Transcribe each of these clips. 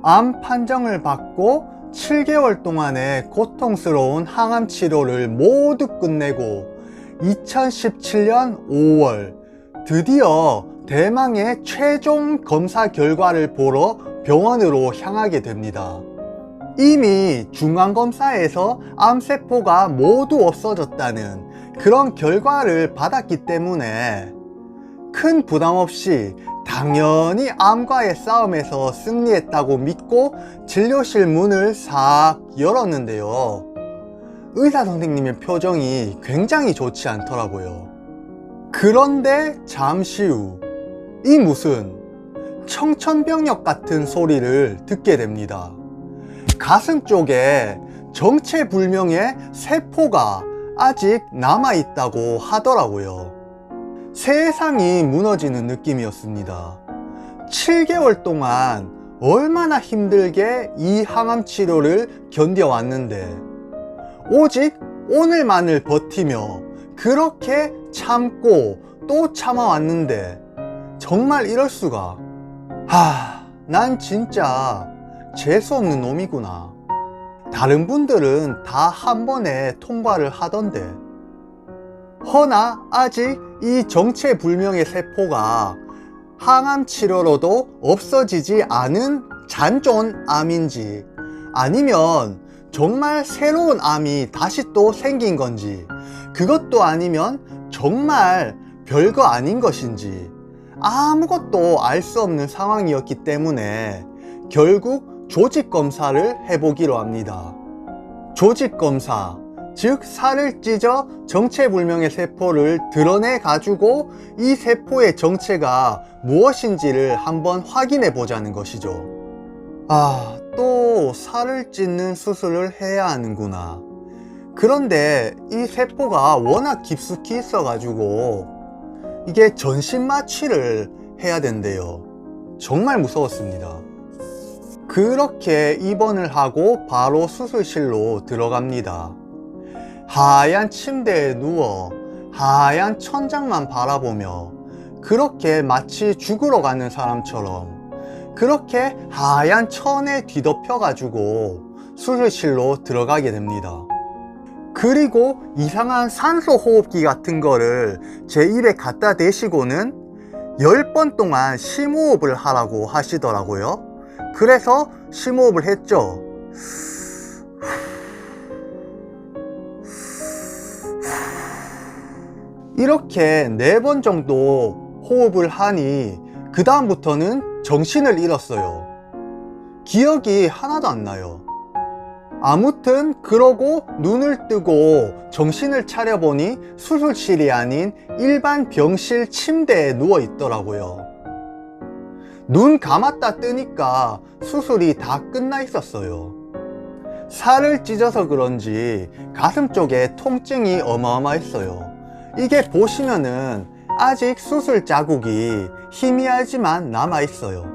암 판정을 받고 7개월 동안의 고통스러운 항암 치료를 모두 끝내고 2017년 5월 드디어 대망의 최종 검사 결과를 보러 병원으로 향하게 됩니다. 이미 중간검사에서 암세포가 모두 없어졌다는 그런 결과를 받았기 때문에 큰 부담 없이 당연히 암과의 싸움에서 승리했다고 믿고 진료실 문을 싹 열었는데요. 의사 선생님의 표정이 굉장히 좋지 않더라고요. 그런데 잠시 후 이 무슨 청천벽력 같은 소리를 듣게 됩니다. 가슴 쪽에 정체불명의 세포가 아직 남아있다고 하더라고요. 세상이 무너지는 느낌이었습니다. 7개월 동안 얼마나 힘들게 이 항암 치료를 견뎌왔는데 오직 오늘만을 버티며 그렇게 참고 또 참아왔는데 정말 이럴 수가. 난 진짜 재수없는 놈이구나. 다른 분들은 다 한 번에 통과를 하던데 허나 아직 이 정체불명의 세포가 항암 치료로도 없어지지 않은 잔존 암인지 아니면 정말 새로운 암이 다시 또 생긴 건지 그것도 아니면 정말 별거 아닌 것인지 아무것도 알 수 없는 상황이었기 때문에 결국 조직검사를 해보기로 합니다. 조직검사, 즉 살을 찢어 정체불명의 세포를 드러내 가지고 이 세포의 정체가 무엇인지를 한번 확인해 보자는 것이죠. 또 살을 찢는 수술을 해야 하는구나. 그런데 이 세포가 워낙 깊숙이 있어 가지고 이게 전신 마취를 해야 된대요. 정말 무서웠습니다. 그렇게 입원을 하고 바로 수술실로 들어갑니다. 하얀 침대에 누워 하얀 천장만 바라보며 그렇게 마치 죽으러 가는 사람처럼 그렇게 하얀 천에 뒤덮여 가지고 수술실로 들어가게 됩니다. 그리고 이상한 산소 호흡기 같은 거를 제 입에 갖다 대시고는 10번 동안 심호흡을 하라고 하시더라고요. 그래서 심호흡을 했죠. 이렇게 4번 정도 호흡을 하니 그 다음부터는 정신을 잃었어요. 기억이 하나도 안 나요. 아무튼 그러고 눈을 뜨고 정신을 차려보니 수술실이 아닌 일반 병실 침대에 누워 있더라고요. 눈 감았다 뜨니까 수술이 다 끝나 있었어요. 살을 찢어서 그런지 가슴 쪽에 통증이 어마어마했어요. 이게 보시면은 아직 수술 자국이 희미하지만 남아있어요.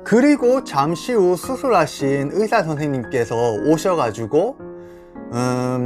그리고 잠시 후 수술하신 의사 선생님께서 오셔가지고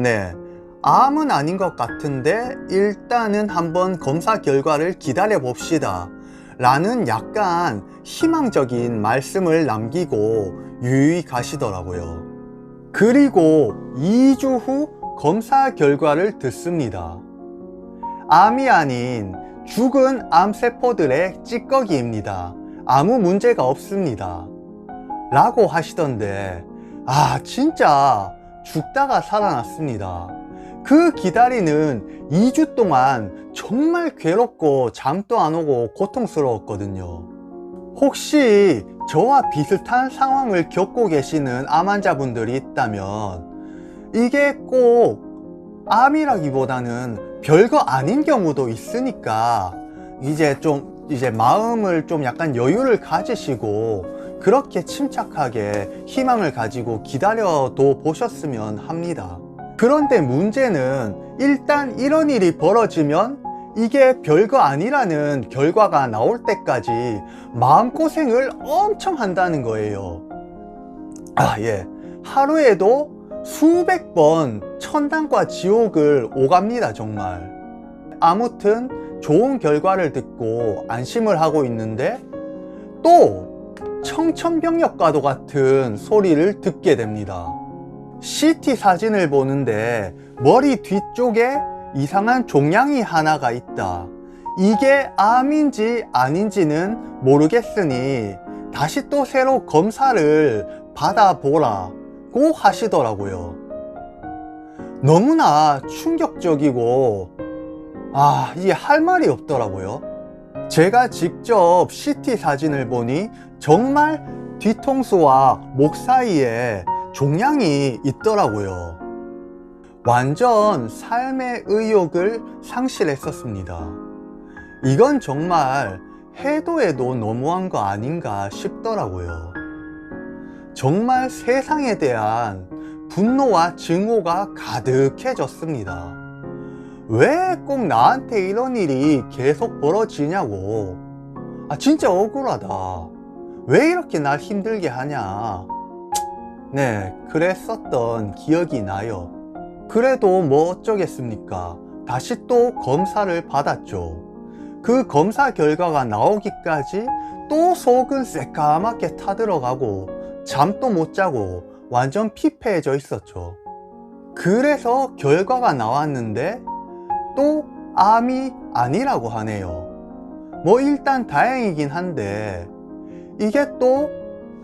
네, 암은 아닌 것 같은데 일단은 한번 검사 결과를 기다려 봅시다 라는 약간 희망적인 말씀을 남기고 유유히 가시더라고요. 그리고 2주 후 검사 결과를 듣습니다. 암이 아닌 죽은 암세포들의 찌꺼기입니다. 아무 문제가 없습니다 라고 하시던데 진짜 죽다가 살아났습니다. 그 기다리는 2주 동안 정말 괴롭고 잠도 안 오고 고통스러웠거든요. 혹시 저와 비슷한 상황을 겪고 계시는 암 환자분들이 있다면 이게 꼭 암이라기보다는 별거 아닌 경우도 있으니까 이제 마음을 좀 약간 여유를 가지시고 그렇게 침착하게 희망을 가지고 기다려도 보셨으면 합니다. 그런데 문제는 일단 이런 일이 벌어지면 이게 별거 아니라는 결과가 나올 때까지 마음고생을 엄청 한다는 거예요. 하루에도 수백 번 천당과 지옥을 오갑니다. 정말. 아무튼 좋은 결과를 듣고 안심을 하고 있는데 또 청천벽력과도 같은 소리를 듣게 됩니다. CT 사진을 보는데 머리 뒤쪽에 이상한 종양이 하나가 있다. 이게 암인지 아닌지는 모르겠으니 다시 또 새로 검사를 받아보라고 하시더라고요. 너무나 충격적이고 이게 할 말이 없더라고요. 제가 직접 CT 사진을 보니 정말 뒤통수와 목 사이에 종양이 있더라고요. 완전 삶의 의욕을 상실했었습니다. 이건 정말 해도 해도 너무한 거 아닌가 싶더라고요. 정말 세상에 대한 분노와 증오가 가득해졌습니다. 왜 꼭 나한테 이런 일이 계속 벌어지냐고. 진짜 억울하다. 왜 이렇게 날 힘들게 하냐. 네, 그랬었던 기억이 나요. 그래도 뭐 어쩌겠습니까. 다시 또 검사를 받았죠. 그 검사 결과가 나오기까지 또 속은 새까맣게 타들어가고 잠도 못 자고 완전 피폐해져 있었죠. 그래서 결과가 나왔는데 또 암이 아니라고 하네요. 뭐 일단 다행이긴 한데 이게 또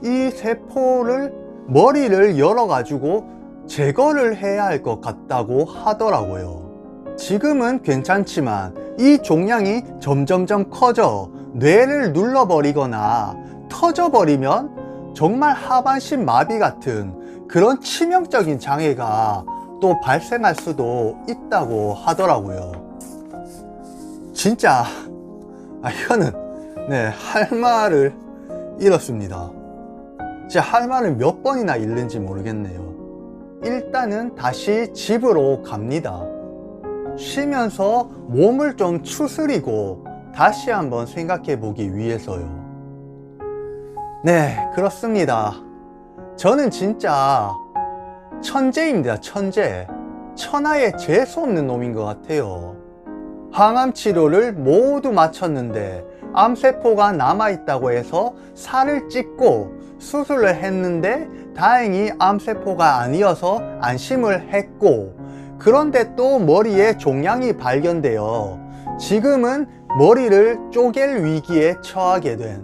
이 세포를 머리를 열어가지고 제거를 해야 할 것 같다고 하더라고요. 지금은 괜찮지만 이 종양이 점점점 커져 뇌를 눌러버리거나 터져버리면 정말 하반신 마비 같은 그런 치명적인 장애가 또 발생할 수도 있다고 하더라고요. 진짜 이거는 할 말을 잃었습니다. 진짜 할 말을 몇 번이나 잃는지 모르겠네요. 일단은 다시 집으로 갑니다. 쉬면서 몸을 좀 추스리고 다시 한번 생각해 보기 위해서요. 네, 그렇습니다. 저는 진짜 천재입니다. 천재. 천하에 재수 없는 놈인 것 같아요. 항암 치료를 모두 마쳤는데 암세포가 남아있다고 해서 살을 찢고 수술을 했는데 다행히 암세포가 아니어서 안심을 했고, 그런데 또 머리에 종양이 발견되어 지금은 머리를 쪼갤 위기에 처하게 된,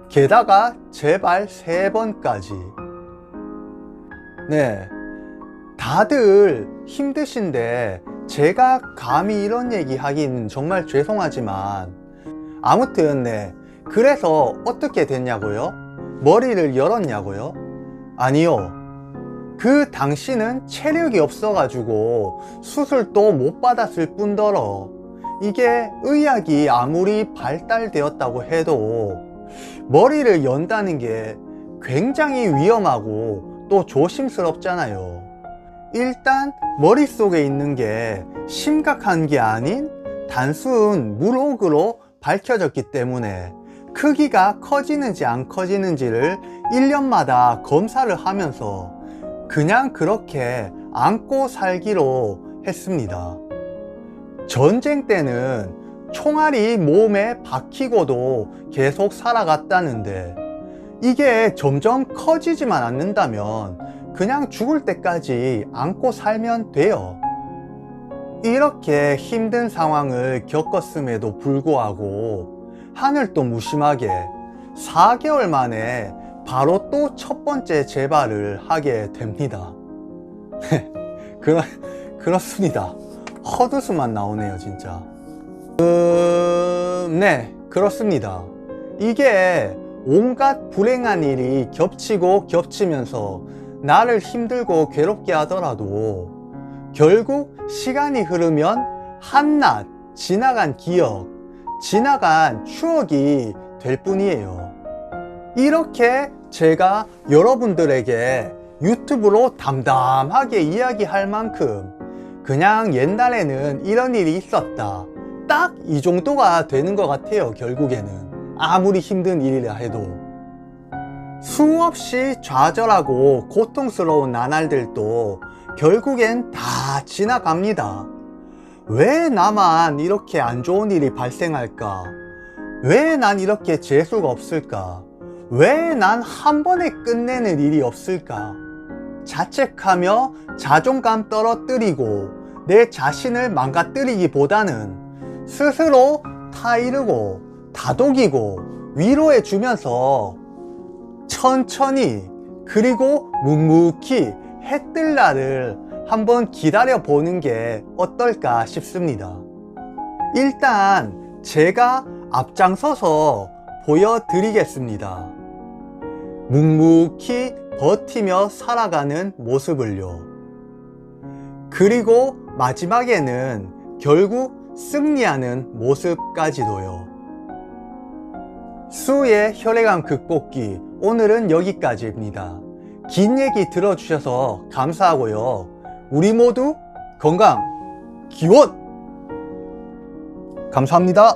게다가 재발 3번까지. 네, 다들 힘드신데 제가 감히 이런 얘기 하긴 정말 죄송하지만 아무튼 그래서 어떻게 됐냐고요? 머리를 열었냐고요? 아니요. 그 당시는 체력이 없어가지고 수술도 못 받았을 뿐더러 이게 의학이 아무리 발달되었다고 해도 머리를 연다는 게 굉장히 위험하고 또 조심스럽잖아요. 일단 머릿속에 있는 게 심각한 게 아닌 단순 물혹으로 밝혀졌기 때문에 크기가 커지는지 안 커지는지를 1년마다 검사를 하면서 그냥 그렇게 안고 살기로 했습니다. 전쟁 때는 총알이 몸에 박히고도 계속 살아갔다는데 이게 점점 커지지만 않는다면 그냥 죽을 때까지 안고 살면 돼요. 이렇게 힘든 상황을 겪었음에도 불구하고 하늘도 무심하게 4개월 만에 바로 또 첫 번째 재발을 하게 됩니다. 그렇습니다. 헛웃음만 나오네요, 진짜. 네, 그렇습니다. 이게 온갖 불행한 일이 겹치고 겹치면서 나를 힘들고 괴롭게 하더라도 결국 시간이 흐르면 한낱 지나간 기억, 지나간 추억이 될 뿐이에요. 이렇게 제가 여러분들에게 유튜브로 담담하게 이야기할 만큼 그냥 옛날에는 이런 일이 있었다, 딱 이 정도가 되는 것 같아요. 결국에는 아무리 힘든 일이라 해도 수없이 좌절하고 고통스러운 나날들도 결국엔 다 지나갑니다. 왜 나만 이렇게 안 좋은 일이 발생할까? 왜 난 이렇게 재수가 없을까? 왜 난 한 번에 끝내는 일이 없을까? 자책하며 자존감 떨어뜨리고 내 자신을 망가뜨리기보다는 스스로 타이르고 다독이고 위로해 주면서 천천히 그리고 묵묵히 해 뜰 날을 한번 기다려 보는 게 어떨까 싶습니다. 일단 제가 앞장서서 보여드리겠습니다. 묵묵히 버티며 살아가는 모습을요. 그리고 마지막에는 결국 승리하는 모습까지도요. 수의 혈액암 극복기, 오늘은 여기까지입니다. 긴 얘기 들어주셔서 감사하고요. 우리 모두 건강, 기원! 감사합니다.